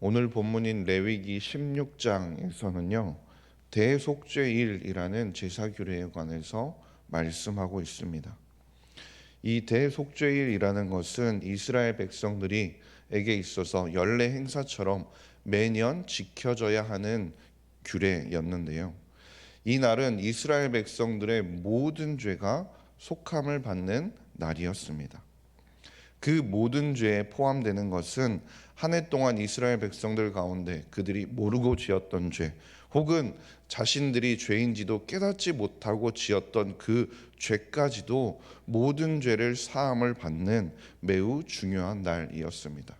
오늘 본문인 레위기 16장에서는요. 대속죄일이라는 제사 규례에 관해서 말씀하고 있습니다. 이 대속죄일이라는 것은 이스라엘 백성들에게 있어서 연례 행사처럼 매년 지켜져야 하는 규례였는데요. 이 날은 이스라엘 백성들의 모든 죄가 속함을 받는 날이었습니다. 그 모든 죄에 포함되는 것은 한 해 동안 이스라엘 백성들 가운데 그들이 모르고 지었던 죄, 혹은 자신들이 죄인지도 깨닫지 못하고 지었던 그 죄까지도 모든 죄를 사함을 받는 매우 중요한 날이었습니다.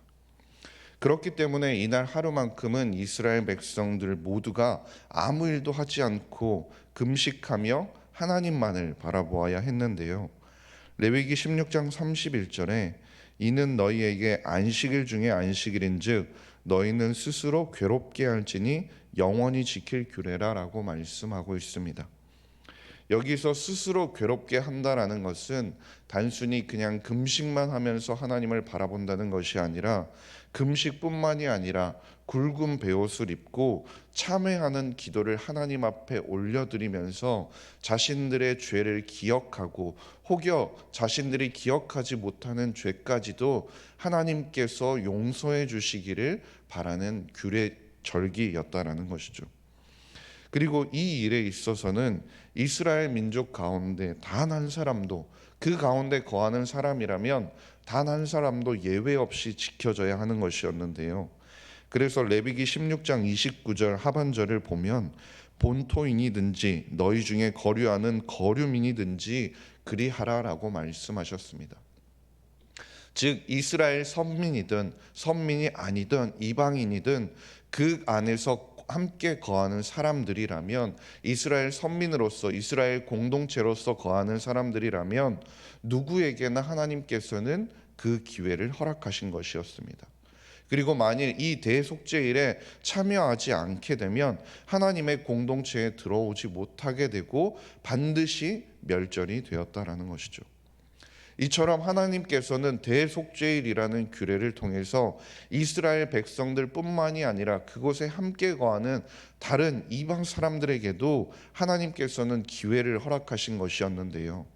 그렇기 때문에 이날 하루만큼은 이스라엘 백성들 모두가 아무 일도 하지 않고 금식하며 하나님만을 바라보아야 했는데요. 레위기 16장 31절에 이는 너희에게 안식일 중에 안식일인즉 너희는 스스로 괴롭게 할지니 영원히 지킬 규례라라고 말씀하고 있습니다. 여기서 스스로 괴롭게 한다라는 것은 단순히 그냥 금식만 하면서 하나님을 바라본다는 것이 아니라, 금식뿐만이 아니라 굵은 베옷을 입고 참회하는 기도를 하나님 앞에 올려드리면서 자신들의 죄를 기억하고, 혹여 자신들이 기억하지 못하는 죄까지도 하나님께서 용서해 주시기를 바라는 규례 절기였다라는 것이죠. 그리고 이 일에 있어서는 이스라엘 민족 가운데 단 한 사람도, 그 가운데 거하는 사람이라면 단 한 사람도 예외 없이 지켜져야 하는 것이었는데요. 그래서 레위기 16장 29절 하반절을 보면 본토인이든지 너희 중에 거류하는 거류민이든지 그리하라라고 말씀하셨습니다. 즉 이스라엘 선민이든 선민이 아니든 이방인이든 그 안에서 함께 거하는 사람들이라면, 이스라엘 선민으로서 이스라엘 공동체로서 거하는 사람들이라면 누구에게나 하나님께서는 그 기회를 허락하신 것이었습니다. 그리고 만일 이 대속죄일에 참여하지 않게 되면 하나님의 공동체에 들어오지 못하게 되고 반드시 멸절이 되었다라는 것이죠. 이처럼 하나님께서는 대속죄일이라는 규례를 통해서 이스라엘 백성들 뿐만이 아니라 그곳에 함께 거하는 다른 이방 사람들에게도 하나님께서는 기회를 허락하신 것이었는데요.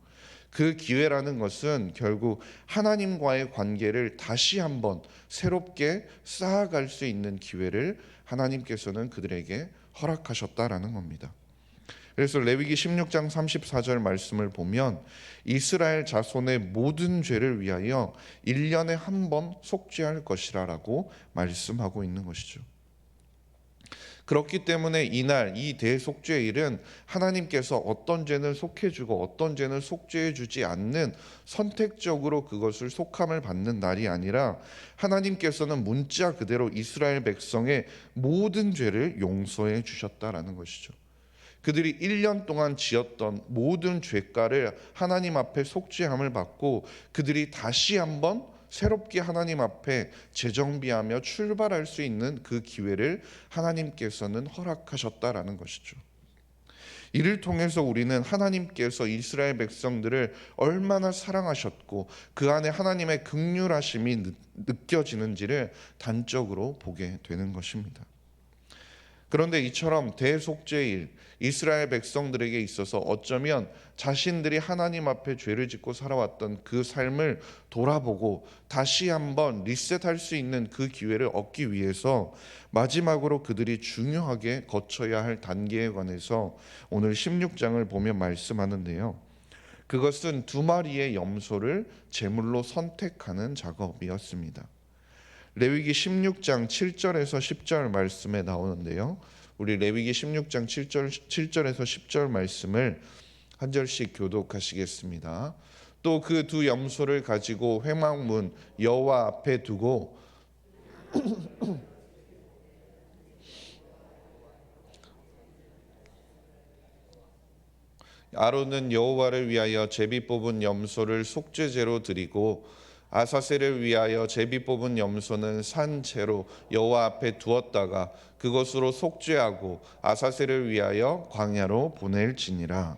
그 기회라는 것은 결국 하나님과의 관계를 다시 한번 새롭게 쌓아갈 수 있는 기회를 하나님께서는 그들에게 허락하셨다라는 겁니다. 그래서 레위기 16장 34절 말씀을 보면 이스라엘 자손의 모든 죄를 위하여 1년에 한 번 속죄할 것이라고 말씀하고 있는 것이죠. 그렇기 때문에 이날 이 대속죄일은 하나님께서 어떤 죄는 속해주고 어떤 죄는 속죄해주지 않는, 선택적으로 그것을 속함을 받는 날이 아니라 하나님께서는 문자 그대로 이스라엘 백성의 모든 죄를 용서해 주셨다라는 것이죠. 그들이 1년 동안 지었던 모든 죄가를 하나님 앞에 속죄함을 받고 그들이 다시 한번 새롭게 하나님 앞에 재정비하며 출발할 수 있는 그 기회를 하나님께서는 허락하셨다라는 것이죠. 이를 통해서 우리는 하나님께서 이스라엘 백성들을 얼마나 사랑하셨고 그 안에 하나님의 긍휼하심이 느껴지는지를 단적으로 보게 되는 것입니다. 그런데 이처럼 대속죄일, 이스라엘 백성들에게 있어서 어쩌면 자신들이 하나님 앞에 죄를 짓고 살아왔던 그 삶을 돌아보고 다시 한번 리셋할 수 있는 그 기회를 얻기 위해서 마지막으로 그들이 중요하게 거쳐야 할 단계에 관해서 오늘 16장을 보면 말씀하는데요. 그것은 2마리의 염소를 제물로 선택하는 작업이었습니다. 레위기 16장 7절에서 10절 말씀에 나오는데요. 우리 레위기 16장 7절에서 10절 말씀을 한 절씩 교독하시겠습니다. 또 그 두 염소를 가지고 회막문 여호와 앞에 두고 아론은 여호와를 위하여 제비 뽑은 염소를 속죄제로 드리고 아사셀을 위하여 제비 뽑은 염소는 산채로 여호와 앞에 두었다가 그것으로 속죄하고 아사셀을 위하여 광야로 보낼지니라.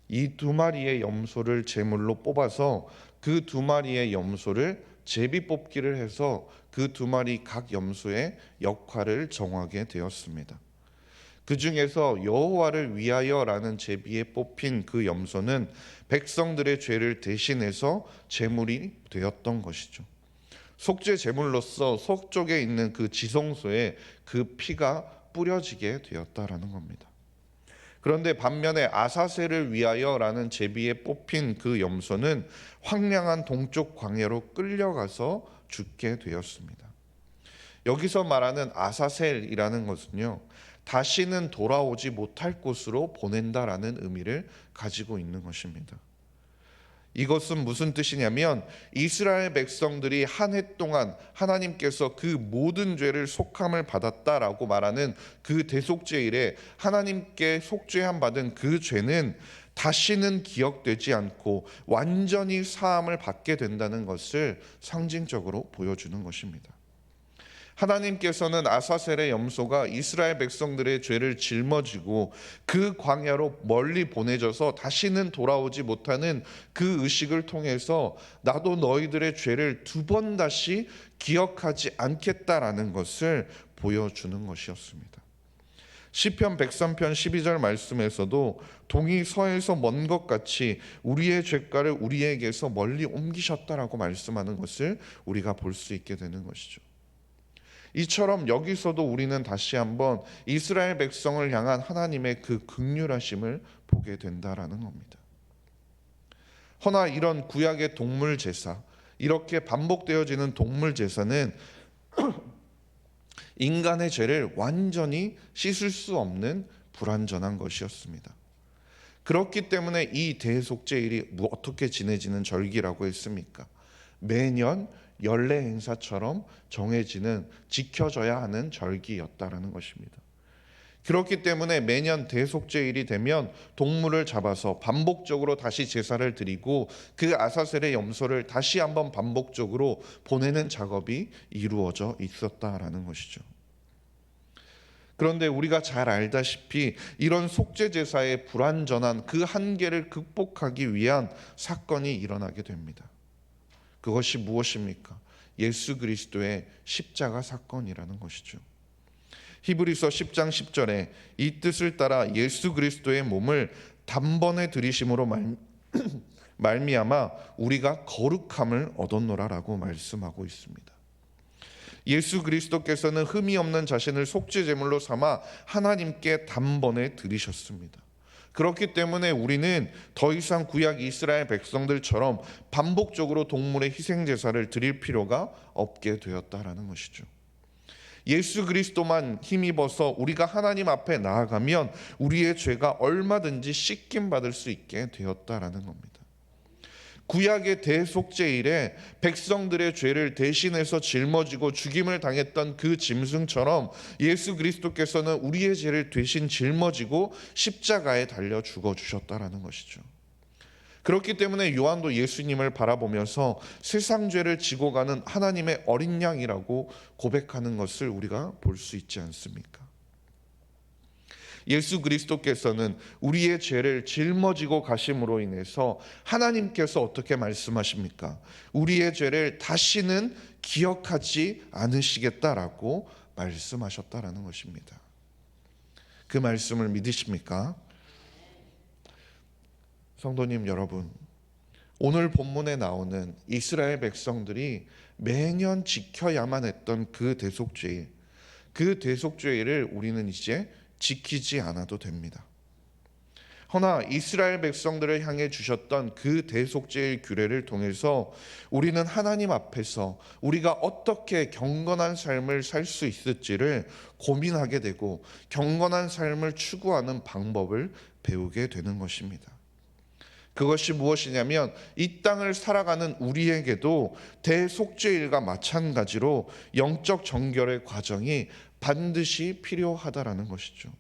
이 2마리의 염소를 제물로 뽑아서 그 2마리의 염소를 제비 뽑기를 해서 그 두 마리 각 염소의 역할을 정하게 되었습니다. 그 중에서 여호와를 위하여라는 제비에 뽑힌 그 염소는 백성들의 죄를 대신해서 제물이 되었던 것이죠. 속죄 제물로서 속쪽에 있는 그 지성소에 그 피가 뿌려지게 되었다라는 겁니다. 그런데 반면에 아사셀을 위하여라는 제비에 뽑힌 그 염소는 황량한 동쪽 광야로 끌려가서 죽게 되었습니다. 여기서 말하는 아사셀이라는 것은요, 다시는 돌아오지 못할 곳으로 보낸다라는 의미를 가지고 있는 것입니다. 이것은 무슨 뜻이냐면 이스라엘 백성들이 한 해 동안 하나님께서 그 모든 죄를 속함을 받았다라고 말하는 그 대속죄일에 하나님께 속죄함 받은 그 죄는 다시는 기억되지 않고 완전히 사함을 받게 된다는 것을 상징적으로 보여주는 것입니다. 하나님께서는 아사셀의 염소가 이스라엘 백성들의 죄를 짊어지고 그 광야로 멀리 보내져서 다시는 돌아오지 못하는 그 의식을 통해서 나도 너희들의 죄를 두 번 다시 기억하지 않겠다라는 것을 보여주는 것이었습니다. 시편 103편 12절 말씀에서도 동이 서에서 먼 것 같이 우리의 죄가를 우리에게서 멀리 옮기셨다라고 말씀하는 것을 우리가 볼 수 있게 되는 것이죠. 이처럼 여기서도 우리는 다시 한번 이스라엘 백성을 향한 하나님의 그 긍휼하심을 보게 된다라는 겁니다. 허나 이런 구약의 동물 제사, 이렇게 반복되어지는 동물 제사는 인간의 죄를 완전히 씻을 수 없는 불완전한 것이었습니다. 그렇기 때문에 이 대속죄일이 어떻게 지내지는 절기라고 했습니까? 매년 연례 행사처럼 정해지는 지켜져야 하는 절기였다라는 것입니다. 그렇기 때문에 매년 대속죄일이 되면 동물을 잡아서 반복적으로 다시 제사를 드리고 그 아사셀의 염소를 다시 한번 반복적으로 보내는 작업이 이루어져 있었다라는 것이죠. 그런데 우리가 잘 알다시피 이런 속죄 제사의 불완전한 그 한계를 극복하기 위한 사건이 일어나게 됩니다. 그것이 무엇입니까? 예수 그리스도의 십자가 사건이라는 것이죠. 히브리서 10장 10절에 이 뜻을 따라 예수 그리스도의 몸을 단번에 들이심으로 말미암아 우리가 거룩함을 얻었노라라고 말씀하고 있습니다. 예수 그리스도께서는 흠이 없는 자신을 속죄 제물로 삼아 하나님께 단번에 드리셨습니다. 그렇기 때문에 우리는 더 이상 구약 이스라엘 백성들처럼 반복적으로 동물의 희생 제사를 드릴 필요가 없게 되었다라는 것이죠. 예수 그리스도만 힘입어서 우리가 하나님 앞에 나아가면 우리의 죄가 얼마든지 씻김 받을 수 있게 되었다라는 겁니다. 구약의 대속죄일에 백성들의 죄를 대신해서 짊어지고 죽임을 당했던 그 짐승처럼 예수 그리스도께서는 우리의 죄를 대신 짊어지고 십자가에 달려 죽어주셨다라는 것이죠. 그렇기 때문에 요한도 예수님을 바라보면서 세상 죄를 지고 가는 하나님의 어린 양이라고 고백하는 것을 우리가 볼 수 있지 않습니까? 예수 그리스도께서는 우리의 죄를 짊어지고 가심으로 인해서 하나님께서 어떻게 말씀하십니까? 우리의 죄를 다시는 기억하지 않으시겠다라고 말씀하셨다라는 것입니다. 그 말씀을 믿으십니까? 성도님 여러분, 오늘 본문에 나오는 이스라엘 백성들이 매년 지켜야만 했던 그 대속죄일, 그 대속죄일을 우리는 이제 지키지 않아도 됩니다. 허나 이스라엘 백성들을 향해 주셨던 그 대속죄의 규례를 통해서 우리는 하나님 앞에서 우리가 어떻게 경건한 삶을 살 수 있을지를 고민하게 되고 경건한 삶을 추구하는 방법을 배우게 되는 것입니다. 그것이 무엇이냐면 이 땅을 살아가는 우리에게도 대속죄일과 마찬가지로 영적 정결의 과정이 반드시 필요하다라는 것이죠.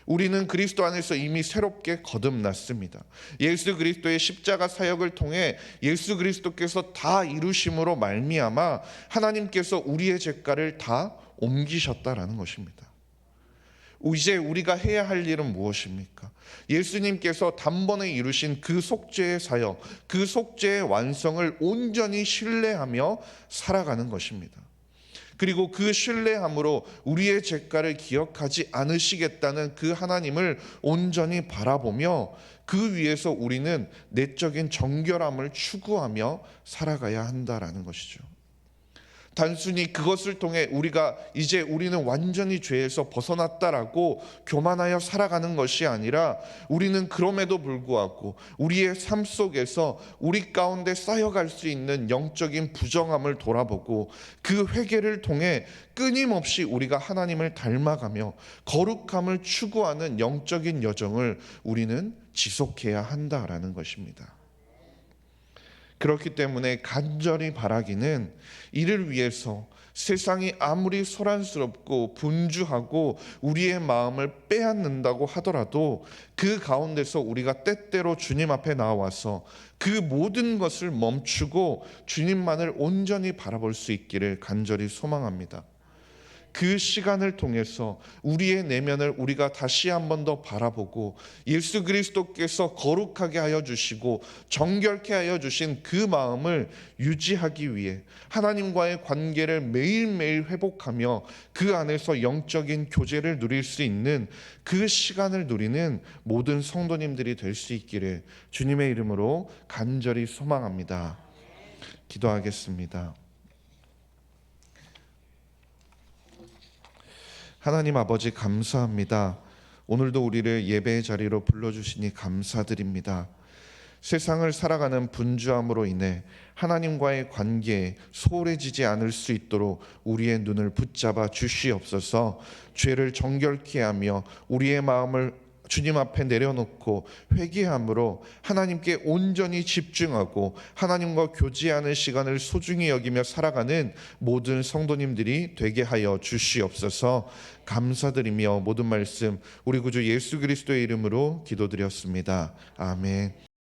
우리는 그리스도 안에서 이미 새롭게 거듭났습니다. 예수 그리스도의 십자가 사역을 통해 예수 그리스도께서 다 이루심으로 말미암아 하나님께서 우리의 죄가를 다 옮기셨다라는 것입니다. 이제 우리가 해야 할 일은 무엇입니까? 예수님께서 단번에 이루신 그 속죄의 사역, 그 속죄의 완성을 온전히 신뢰하며 살아가는 것입니다. 그리고 그 신뢰함으로 우리의 죄가를 기억하지 않으시겠다는 그 하나님을 온전히 바라보며 그 위에서 우리는 내적인 정결함을 추구하며 살아가야 한다라는 것이죠. 단순히 그것을 통해 이제 우리는 완전히 죄에서 벗어났다라고 교만하여 살아가는 것이 아니라, 우리는 그럼에도 불구하고 우리의 삶 속에서 우리 가운데 쌓여갈 수 있는 영적인 부정함을 돌아보고 그 회개를 통해 끊임없이 우리가 하나님을 닮아가며 거룩함을 추구하는 영적인 여정을 우리는 지속해야 한다라는 것입니다. 그렇기 때문에 간절히 바라기는, 이를 위해서 세상이 아무리 소란스럽고 분주하고 우리의 마음을 빼앗는다고 하더라도 그 가운데서 우리가 때때로 주님 앞에 나와서 그 모든 것을 멈추고 주님만을 온전히 바라볼 수 있기를 간절히 소망합니다. 그 시간을 통해서 우리의 내면을 우리가 다시 한 번 더 바라보고 예수 그리스도께서 거룩하게 하여 주시고 정결케 하여 주신 그 마음을 유지하기 위해 하나님과의 관계를 매일매일 회복하며 그 안에서 영적인 교제를 누릴 수 있는 그 시간을 누리는 모든 성도님들이 될 수 있기를 주님의 이름으로 간절히 소망합니다. 기도하겠습니다. 하나님 아버지, 감사합니다. 오늘도 우리를 예배의 자리로 불러주시니 감사드립니다. 세상을 살아가는 분주함으로 인해 하나님과의 관계에 소홀해지지 않을 수 있도록 우리의 눈을 붙잡아 주시옵소서. 죄를 정결케 하며 우리의 마음을 주님 앞에 내려놓고 회개함으로 하나님께 온전히 집중하고 하나님과 교제하는 시간을 소중히 여기며 살아가는 모든 성도님들이 되게 하여 주시옵소서. 감사드리며 모든 말씀 우리 구주 예수 그리스도의 이름으로 기도드렸습니다. 아멘.